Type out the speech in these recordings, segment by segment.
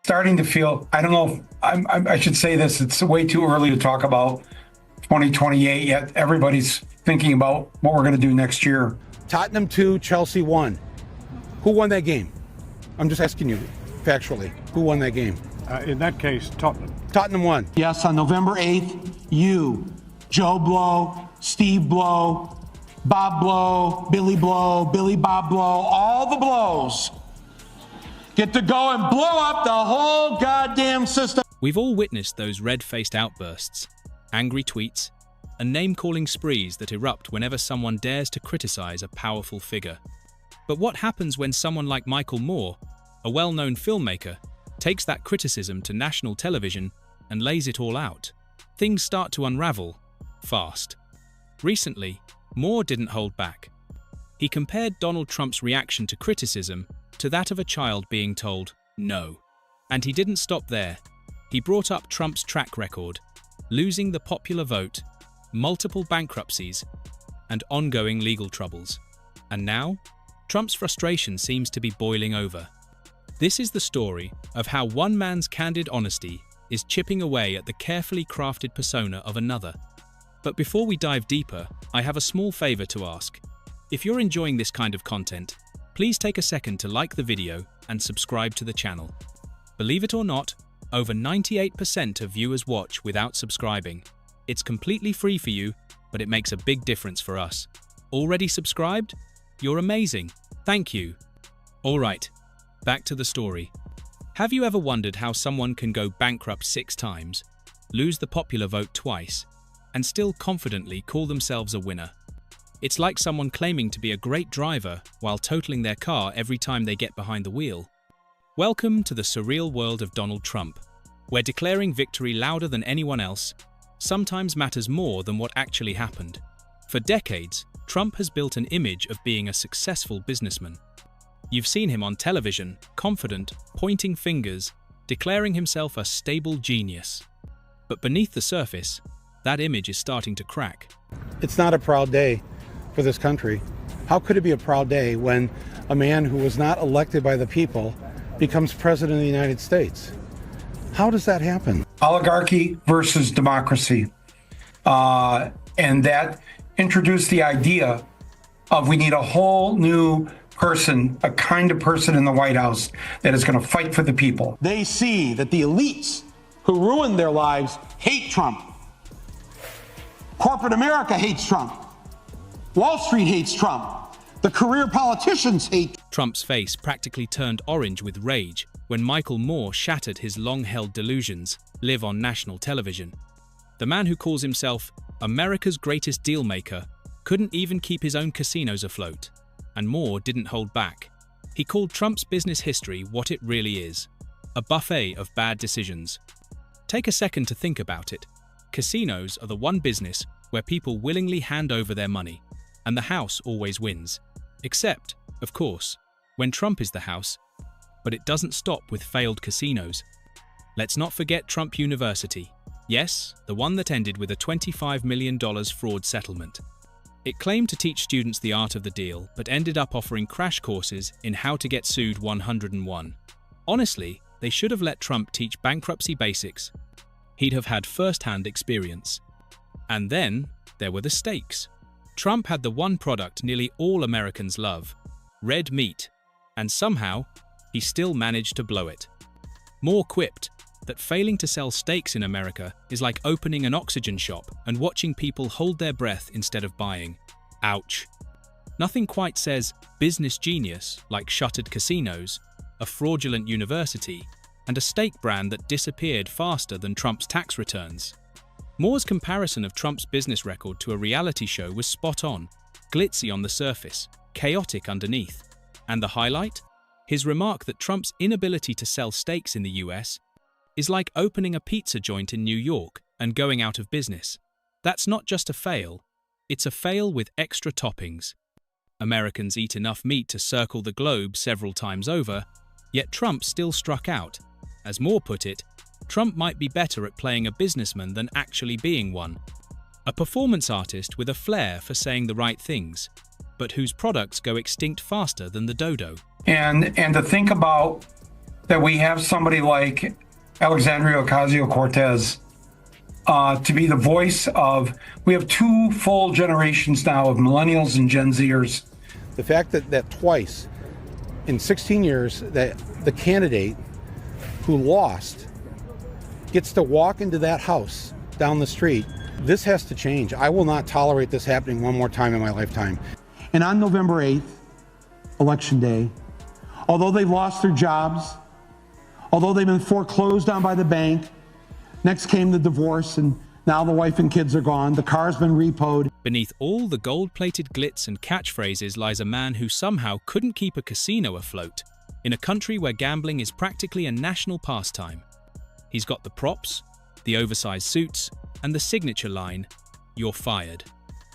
starting to feel, I don't know if I should say this, it's way too early to talk about 2028 yet. Everybody's thinking about what we're going to do next year. Tottenham 2, Chelsea 1. Who won that game? I'm just asking you factually. Who won that game? In that case, Tottenham. Tottenham won. Yes, on November 8th, you, Joe Blow, Steve Blow, Bob Blow, Billy Bob Blow, all the blows get to go and blow up the whole goddamn system. We've all witnessed those red-faced outbursts, angry tweets, and name-calling sprees that erupt whenever someone dares to criticize a powerful figure. But what happens when someone like Michael Moore, a well-known filmmaker, takes that criticism to national television and lays it all out? Things start to unravel fast. Recently, Moore didn't hold back. He compared Donald Trump's reaction to criticism to that of a child being told no. And he didn't stop there. He brought up Trump's track record, losing the popular vote, multiple bankruptcies, and ongoing legal troubles. And now, Trump's frustration seems to be boiling over. This is the story of how one man's candid honesty is chipping away at the carefully crafted persona of another. But before we dive deeper, I have a small favor to ask. If you're enjoying this kind of content, please take a second to like the video and subscribe to the channel. Believe it or not, over 98% of viewers watch without subscribing. It's completely free for you, but it makes a big difference for us. Already subscribed? You're amazing. Thank you. Alright, back to the story. Have you ever wondered how someone can go bankrupt 6 times, lose the popular vote twice, and still confidently call themselves a winner? It's like someone claiming to be a great driver while totaling their car every time they get behind the wheel. Welcome to the surreal world of Donald Trump, where declaring victory louder than anyone else sometimes matters more than what actually happened. For decades, Trump has built an image of being a successful businessman. You've seen him on television, confident, pointing fingers, declaring himself a stable genius. But beneath the surface, that image is starting to crack. It's not a proud day for this country. How could it be a proud day when a man who was not elected by the people becomes president of the United States? How does that happen? Oligarchy versus democracy. And that introduced the idea of we need a whole new person, a kind of person in the White House that is going to fight for the people. They see that the elites who ruined their lives hate Trump. Corporate America hates Trump. Wall Street hates Trump. The career politicians hate. Trump's face practically turned orange with rage when Michael Moore shattered his long-held delusions live on national television. The man who calls himself America's greatest deal maker couldn't even keep his own casinos afloat. And Moore didn't hold back. He called Trump's business history what it really is: a buffet of bad decisions. Take a second to think about it. Casinos are the one business where people willingly hand over their money, and the house always wins. Except, of course, when Trump is the house. But it doesn't stop with failed casinos. Let's not forget Trump University. Yes, the one that ended with a $25 million fraud settlement. It claimed to teach students the art of the deal, but ended up offering crash courses in how to get sued 101. Honestly, they should have let Trump teach bankruptcy basics. He'd have had first-hand experience. And then, there were the stakes. Trump had the one product nearly all Americans love: red meat. And somehow, he still managed to blow it. Moore quipped that failing to sell steaks in America is like opening an oxygen shop and watching people hold their breath instead of buying. Ouch. Nothing quite says business genius like shuttered casinos, a fraudulent university, and a steak brand that disappeared faster than Trump's tax returns. Moore's comparison of Trump's business record to a reality show was spot on, glitzy on the surface, chaotic underneath. And the highlight? His remark that Trump's inability to sell steaks in the US is like opening a pizza joint in New York and going out of business. That's not just a fail, it's a fail with extra toppings. Americans eat enough meat to circle the globe several times over, yet Trump still struck out. As Moore put it, Trump might be better at playing a businessman than actually being one. A performance artist with a flair for saying the right things, but whose products go extinct faster than the dodo. And to think about that we have somebody like Alexandria Ocasio-Cortez to be the voice of, we have two full generations now of millennials and Gen Zers. The fact that twice in 16 years that the candidate who lost gets to walk into that house down the street, this has to change. I will not tolerate this happening one more time in my lifetime. And on November 8th, Election Day, although they've lost their jobs, although they've been foreclosed on by the bank, next came the divorce, and now the wife and kids are gone, the car's been repoed. Beneath all the gold-plated glitz and catchphrases lies a man who somehow couldn't keep a casino afloat in a country where gambling is practically a national pastime. He's got the props, the oversized suits, and the signature line, "You're fired."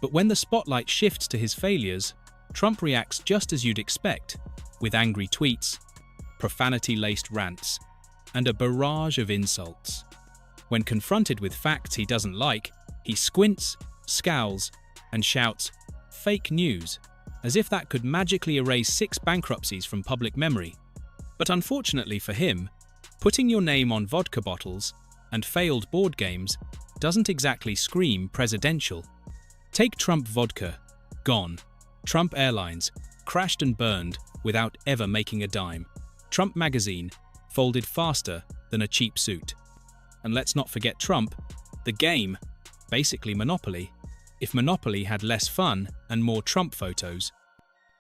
But when the spotlight shifts to his failures, Trump reacts just as you'd expect, with angry tweets, profanity-laced rants, and a barrage of insults. When confronted with facts he doesn't like, he squints, scowls, and shouts, "Fake news," as if that could magically erase 6 bankruptcies from public memory. But unfortunately for him, putting your name on vodka bottles and failed board games doesn't exactly scream presidential. Take Trump Vodka, gone. Trump Airlines, crashed and burned without ever making a dime. Trump Magazine, folded faster than a cheap suit. And let's not forget Trump, the game, basically Monopoly, if Monopoly had less fun and more Trump photos.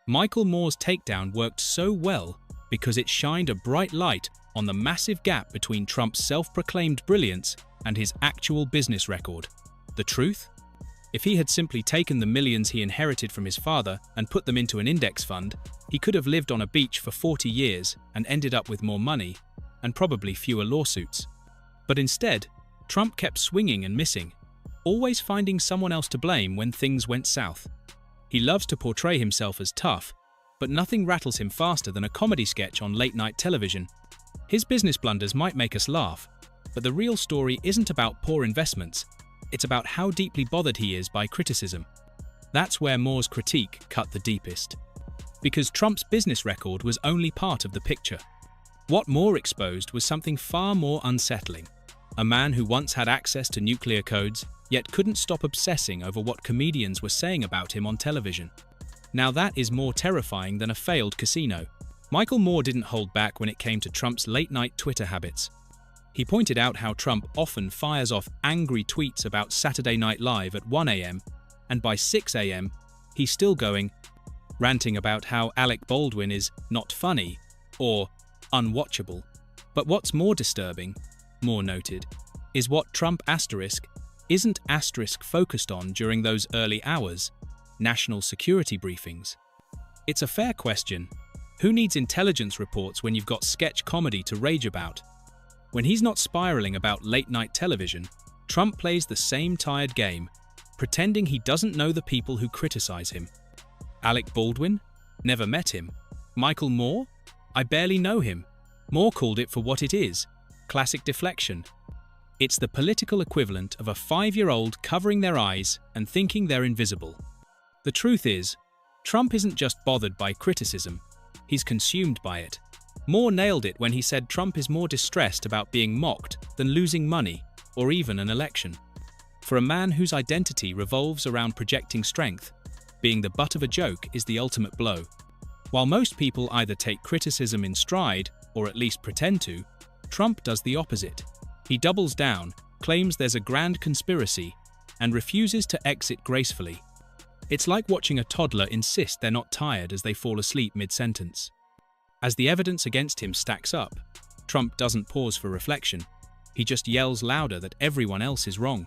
Michael Moore's takedown worked so well because it shined a bright light on the massive gap between Trump's self-proclaimed brilliance and his actual business record. The truth? If he had simply taken the millions he inherited from his father and put them into an index fund, he could have lived on a beach for 40 years and ended up with more money and probably fewer lawsuits. But instead, Trump kept swinging and missing, always finding someone else to blame when things went south. He loves to portray himself as tough, but nothing rattles him faster than a comedy sketch on late-night television. His business blunders might make us laugh, but the real story isn't about poor investments. It's about how deeply bothered he is by criticism. That's where Moore's critique cut the deepest. Because Trump's business record was only part of the picture. What Moore exposed was something far more unsettling. A man who once had access to nuclear codes, yet couldn't stop obsessing over what comedians were saying about him on television. Now that is more terrifying than a failed casino. Michael Moore didn't hold back when it came to Trump's late-night Twitter habits. He pointed out how Trump often fires off angry tweets about Saturday Night Live at 1 a.m., and by 6 a.m., he's still going, ranting about how Alec Baldwin is not funny or unwatchable. But what's more disturbing, Moore noted, is what Trump isn't focused on during those early hours, national security briefings. It's a fair question. Who needs intelligence reports when you've got sketch comedy to rage about? When he's not spiraling about late-night television, Trump plays the same tired game, pretending he doesn't know the people who criticize him. Alec Baldwin? Never met him. Michael Moore? I barely know him. Moore called it for what it is, classic deflection. It's the political equivalent of a 5-year-old covering their eyes and thinking they're invisible. The truth is, Trump isn't just bothered by criticism, he's consumed by it. Moore nailed it when he said Trump is more distressed about being mocked than losing money or even an election. For a man whose identity revolves around projecting strength, being the butt of a joke is the ultimate blow. While most people either take criticism in stride or at least pretend to, Trump does the opposite. He doubles down, claims there's a grand conspiracy, and refuses to exit gracefully. It's like watching a toddler insist they're not tired as they fall asleep mid-sentence. As the evidence against him stacks up, Trump doesn't pause for reflection. He just yells louder that everyone else is wrong.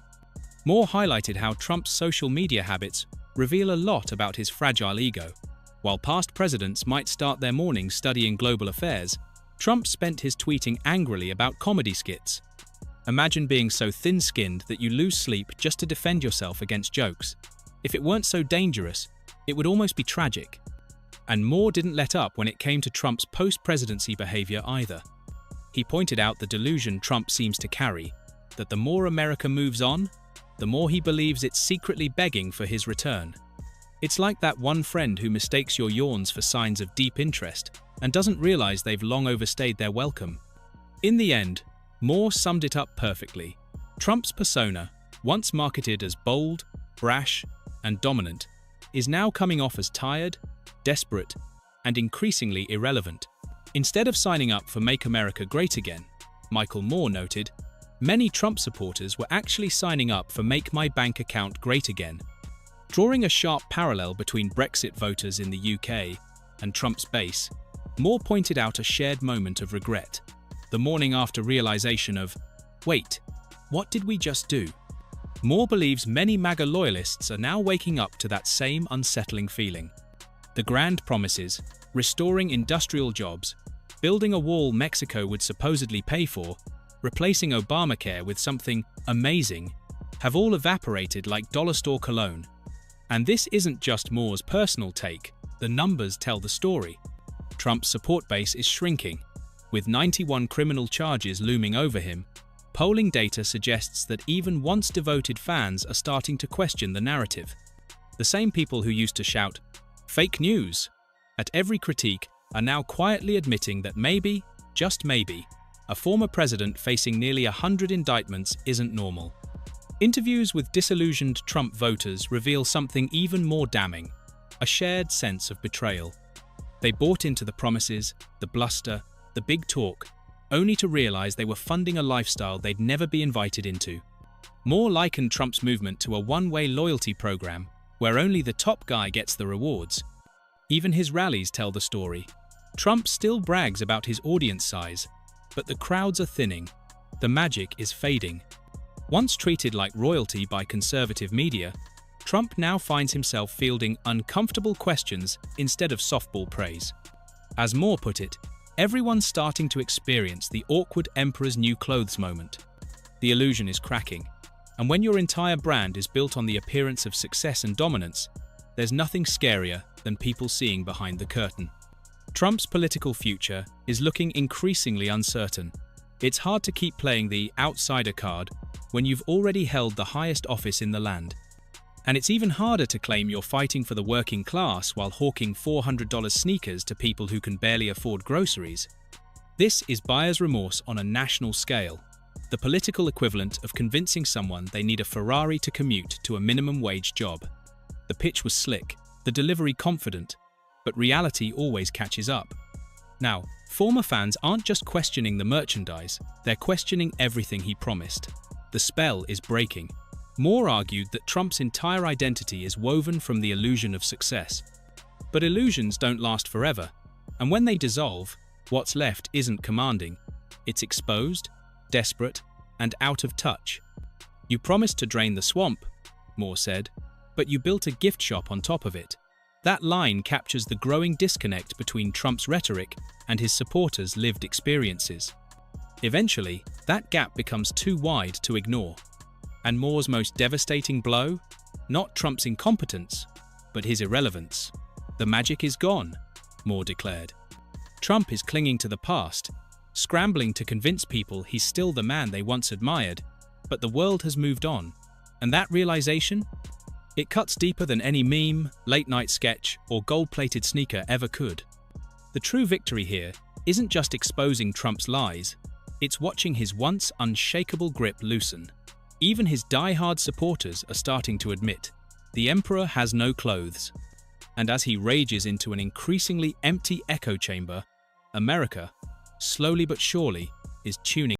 Moore highlighted how Trump's social media habits reveal a lot about his fragile ego. While past presidents might start their mornings studying global affairs, Trump spent his tweeting angrily about comedy skits. Imagine being so thin-skinned that you lose sleep just to defend yourself against jokes. If it weren't so dangerous, it would almost be tragic. And Moore didn't let up when it came to Trump's post-presidency behavior either. He pointed out the delusion Trump seems to carry, that the more America moves on, the more he believes it's secretly begging for his return. It's like that one friend who mistakes your yawns for signs of deep interest and doesn't realize they've long overstayed their welcome. In the end, Moore summed it up perfectly. Trump's persona, once marketed as bold, brash, and dominant, is now coming off as tired, desperate, and increasingly irrelevant. Instead of signing up for Make America Great Again, Michael Moore noted, many Trump supporters were actually signing up for Make My Bank Account Great Again. Drawing a sharp parallel between Brexit voters in the UK and Trump's base, Moore pointed out a shared moment of regret, the morning after realization of, wait, what did we just do? Moore believes many MAGA loyalists are now waking up to that same unsettling feeling. The grand promises, restoring industrial jobs, building a wall Mexico would supposedly pay for, replacing Obamacare with something amazing, have all evaporated like dollar store cologne. And this isn't just Moore's personal take, the numbers tell the story. Trump's support base is shrinking. With 91 criminal charges looming over him, polling data suggests that even once devoted fans are starting to question the narrative. The same people who used to shout, "Fake news!" at every critique are now quietly admitting that maybe, just maybe, a former president facing nearly 100 indictments isn't normal. Interviews with disillusioned Trump voters reveal something even more damning, a shared sense of betrayal. They bought into the promises, the bluster, the big talk, only to realize they were funding a lifestyle they'd never be invited into. Moore likened Trump's movement to a one-way loyalty program where only the top guy gets the rewards. Even his rallies tell the story. Trump still brags about his audience size, but the crowds are thinning. The magic is fading. Once treated like royalty by conservative media, Trump now finds himself fielding uncomfortable questions instead of softball praise. As Moore put it, everyone's starting to experience the awkward emperor's new clothes moment. The illusion is cracking, and when your entire brand is built on the appearance of success and dominance, there's nothing scarier than people seeing behind the curtain. Trump's political future is looking increasingly uncertain. It's hard to keep playing the outsider card when you've already held the highest office in the land. And it's even harder to claim you're fighting for the working class while hawking $400 sneakers to people who can barely afford groceries. This is buyer's remorse on a national scale, the political equivalent of convincing someone they need a Ferrari to commute to a minimum wage job. The pitch was slick, the delivery confident, but reality always catches up. Now, former fans aren't just questioning the merchandise, they're questioning everything he promised. The spell is breaking. Moore argued that Trump's entire identity is woven from the illusion of success. But illusions don't last forever, and when they dissolve, what's left isn't commanding. It's exposed, desperate, and out of touch. You promised to drain the swamp, Moore said, but you built a gift shop on top of it. That line captures the growing disconnect between Trump's rhetoric and his supporters' lived experiences. Eventually, that gap becomes too wide to ignore. And Moore's most devastating blow? Not Trump's incompetence, but his irrelevance. The magic is gone, Moore declared. Trump is clinging to the past, scrambling to convince people he's still the man they once admired, but the world has moved on. And that realization? It cuts deeper than any meme, late-night sketch, or gold-plated sneaker ever could. The true victory here isn't just exposing Trump's lies, it's watching his once unshakable grip loosen. Even his die-hard supporters are starting to admit, the emperor has no clothes. And as he rages into an increasingly empty echo chamber, America, slowly but surely, is tuning